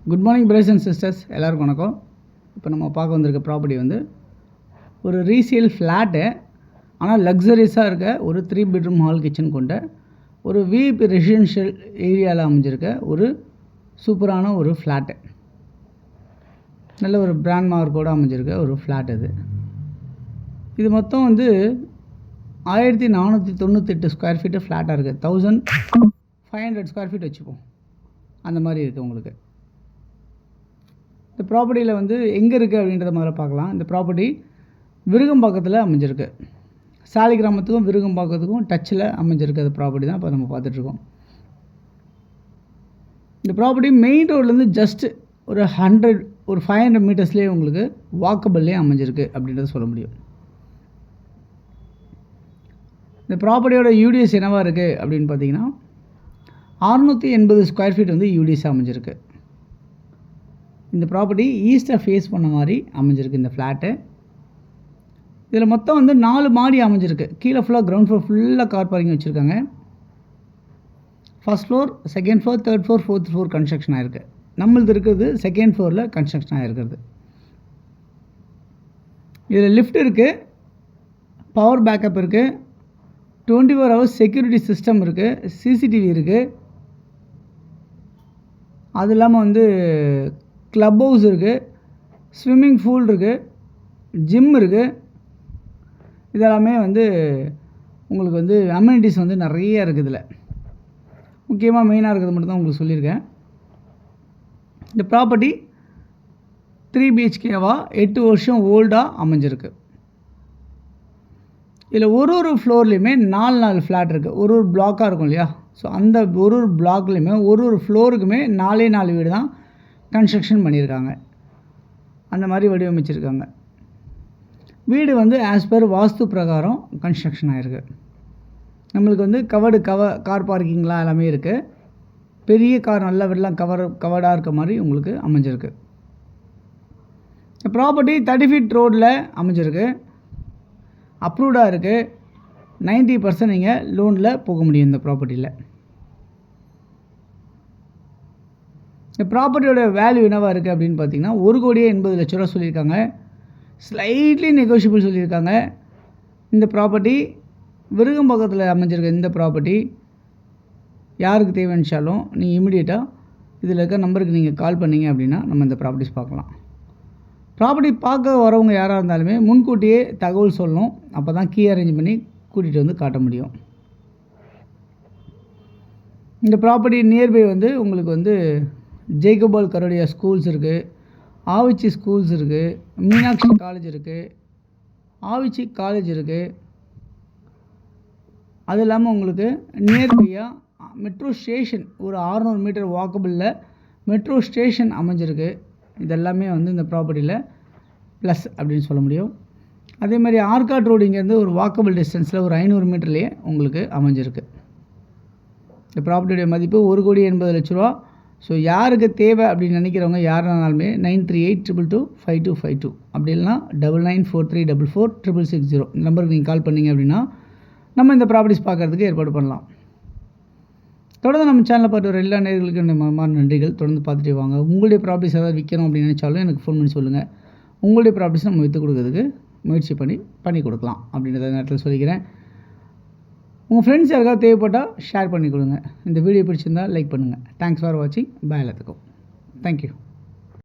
Good morning brothers and sisters, எல்லாருக்கும் வணக்கம். இப்போ நம்ம பார்க்க வந்திருக்க ப்ராப்பர்ட்டி வந்து ஒரு ரீசேல் ஃப்ளாட்டு, ஆனால் லக்ஸரியஸாக இருக்க ஒரு 3 பெட்ரூம் ஹால் கிச்சன் கொண்ட ஒரு விஐபி ரெசிடென்ஷியல் ஏரியாவில் அமைஞ்சிருக்க ஒரு சூப்பரான ஒரு ஃப்ளாட்டு. நல்ல ஒரு பிராண்ட் மார்க்கோடு அமைஞ்சிருக்க ஒரு ஃப்ளாட் இது மொத்தம் வந்து 1498 ஸ்கொயர் ஃபீட்டு ஃப்ளாட்டாக இருக்குது. 1500 ஸ்கொயர் ஃபீட் வச்சுப்போம், அந்த மாதிரி இருக்குது உங்களுக்கு. இந்த ப்ராப்பர்ட்டியில் வந்து எங்கே இருக்குது அப்படின்றத முதல்ல பார்க்கலாம். இந்த ப்ராப்பர்ட்டி விருகம்பாக்கத்தில் அமைஞ்சிருக்கு. சாலிகிராமத்துக்கும் விருகம்பாக்கத்துக்கும் டச்சில் அமைஞ்சிருக்கு அந்த ப்ராப்பர்ட்டி தான் இப்போ நம்ம பார்த்துட்ருக்கோம். இந்த ப்ராப்பர்ட்டி மெயின் ரோட்லேருந்து ஜஸ்ட் ஒரு 500 மீட்டர்ஸ்லேயே உங்களுக்கு வாக்கபிள்லேயே அமைஞ்சிருக்கு அப்படின்றத சொல்ல முடியும். இந்த ப்ராப்பர்ட்டியோட யூடிஎஸ் என்னவாக இருக்குது அப்படின்னு பார்த்தீங்கன்னா 680 ஸ்கொயர் ஃபீட் வந்து யூடிஎஸ் அமைஞ்சிருக்கு. இந்த ப்ராப்பர்ட்டி ஈஸ்ட்டை ஃபேஸ் பண்ண மாதிரி அமைஞ்சிருக்கு இந்த ஃப்ளாட்டு. இதில் மொத்தம் வந்து 4 மாடி அமைஞ்சிருக்கு. கீழே ஃபுல்லாக கிரவுண்ட் ஃப்ளோர் ஃபுல்லாக கார் பார்க்கிங் வச்சுருக்காங்க. First floor, second floor, third floor, fourth floor construction ஆகிருக்கு. நம்மளது இருக்கிறது செகண்ட் ஃப்ளோரில் கன்ஸ்ட்ரக்ஷன் ஆகிருக்கிறது. இதில் லிஃப்ட் இருக்குது, பவர் பேக்கப் இருக்குது, 24 ஹவர்ஸ் செக்யூரிட்டி சிஸ்டம் இருக்குது, சிசிடிவி இருக்குது. அது இல்லாமல் வந்து க்ளப் ஹவுஸ் இருக்குது, ஸ்விம்மிங் பூல் இருக்குது, ஜிம் இருக்குது. இதெல்லாமே வந்து உங்களுக்கு வந்து அம்யூனிட்டிஸ் வந்து நிறைய இருக்குது. இதில் முக்கியமாக மெயினாக இருக்கிறது மட்டும் தான் உங்களுக்கு சொல்லியிருக்கேன். இந்த ப்ராப்பர்ட்டி 3 BHKவா 8 வருஷம் ஓல்டாக அமைஞ்சிருக்கு. இதில் ஒரு ஃப்ளோர்லேயுமே 4 ஃப்ளாட் இருக்குது. ஒரு பிளாக்காக இருக்கும் இல்லையா, ஸோ அந்த ஒரு பிளாக்லேயுமே ஒரு ஃப்ளோருக்குமே 4 வீடு தான் கன்ஸ்ட்ரக்ஷன் பண்ணியிருக்காங்க. அந்த மாதிரி வடிவமைச்சிருக்காங்க. வீடு வந்து ஆஸ் பர் வாஸ்து பிரகாரம் கன்ஸ்ட்ரக்ஷன் ஆகிருக்கு. நம்மளுக்கு வந்து கார் பார்க்கிங்லாம் எல்லாமே இருக்குது. பெரிய கார் நல்ல வீடெலாம் கவர்டாக இருக்க மாதிரி உங்களுக்கு அமைஞ்சிருக்கு. ப்ராப்பர்ட்டி 30 ஃபீட் ரோடில் அமைஞ்சிருக்கு. அப்ரூவ்டாக இருக்குது. 90% நீங்கள் லோனில் போக முடியும் இந்த ப்ராப்பர்ட்டியில். இந்த ப்ராப்பர்ட்டியோட வேல்யூ என்னவாக இருக்குது அப்படின்னு பார்த்தீங்கன்னா 1,80,00,000 சொல்லியிருக்காங்க. ஸ்லைட்லி நெகோஷியபிள் சொல்லியிருக்காங்க. இந்த ப்ராப்பர்ட்டி விருகம்பாக்கத்தில் அமைஞ்சிருக்க இந்த ப்ராப்பர்ட்டி யாருக்கு தேவைச்சாலும் நீங்கள் இமிடியேட்டாக இதில் இருக்க நம்பருக்கு நீங்கள் கால் பண்ணிங்க அப்படின்னா நம்ம இந்த ப்ராப்பர்ட்டிஸ் பார்க்கலாம். ப்ராப்பர்ட்டி பார்க்க வரவங்க யாராக இருந்தாலுமே முன்கூட்டியே தகவல் சொல்லணும். அப்போ தான் கீ அரேஞ்ச் பண்ணி கூட்டிகிட்டு வந்து காட்ட முடியும். இந்த ப்ராப்பர்ட்டி நியர்பை வந்து உங்களுக்கு வந்து ஜேக்கபால் கரோடியா ஸ்கூல்ஸ் இருக்குது, ஆவிச்சி ஸ்கூல்ஸ் இருக்குது, மீனாட்சி காலேஜ் இருக்குது, ஆவிச்சி காலேஜ் இருக்குது. அது இல்லாமல் உங்களுக்கு நியர்பையாக மெட்ரோ ஸ்டேஷன் ஒரு 600 மீட்டர் வாக்கபிளில் மெட்ரோ ஸ்டேஷன் அமைஞ்சிருக்கு. இதெல்லாமே வந்து இந்த ப்ராப்பர்ட்டியில் ப்ளஸ் அப்படின்னு சொல்ல முடியும். அதே மாதிரி ஆர்காட் ரோடு இங்கேருந்து ஒரு வாக்கபிள் டிஸ்டன்ஸில் ஒரு 500 மீட்டர்லேயே உங்களுக்கு அமைஞ்சிருக்கு. இந்த ப்ராப்பர்ட்டியுடைய மதிப்பு 1,80,00,000. ஸோ யாருக்கு தேவை அப்படின்னு நினைக்கிறவங்க யாருனாலுமே 9382225252 அப்படி இல்லைனா 9943446660 இந்த நம்பருக்கு நீங்கள் கால் பண்ணிங்க அப்படின்னா நம்ம இந்த ப்ராப்பர்ட்டிஸ் பார்க்குறதுக்கு ஏற்பாடு பண்ணலாம். தொடர்ந்து நம்ம சேனலில் பார்த்து வர எல்லா நேயர்களுக்கும் நன்றிகள். தொடர்ந்து பார்த்துட்டு வாங்க. உங்களுடைய ப்ராப்பர்ட்டிஸ் ஏதாவது விற்கணும் அப்படின்னு நினச்சாலும் எனக்கு ஃபோன் பண்ணி சொல்லுங்கள். உங்களுடைய ப்ராப்பர்ட்டிஸ் நம்ம விற்று கொடுக்கறதுக்கு முயற்சி பண்ணி கொடுக்கலாம் அப்படின்றத நேரத்தில் சொல்லிக்கிறேன். உங்கள் ஃப்ரெண்ட்ஸ் யாருக்காவது தேவைப்பட்டால் ஷேர் பண்ணி கொடுங்க. இந்த வீடியோ பிடிச்சிருந்தால் லைக் பண்ணுங்கள். தேங்க்ஸ் ஃபார் வாட்சிங். பாய் எல்லாத்துக்கும். தேங்க்யூ.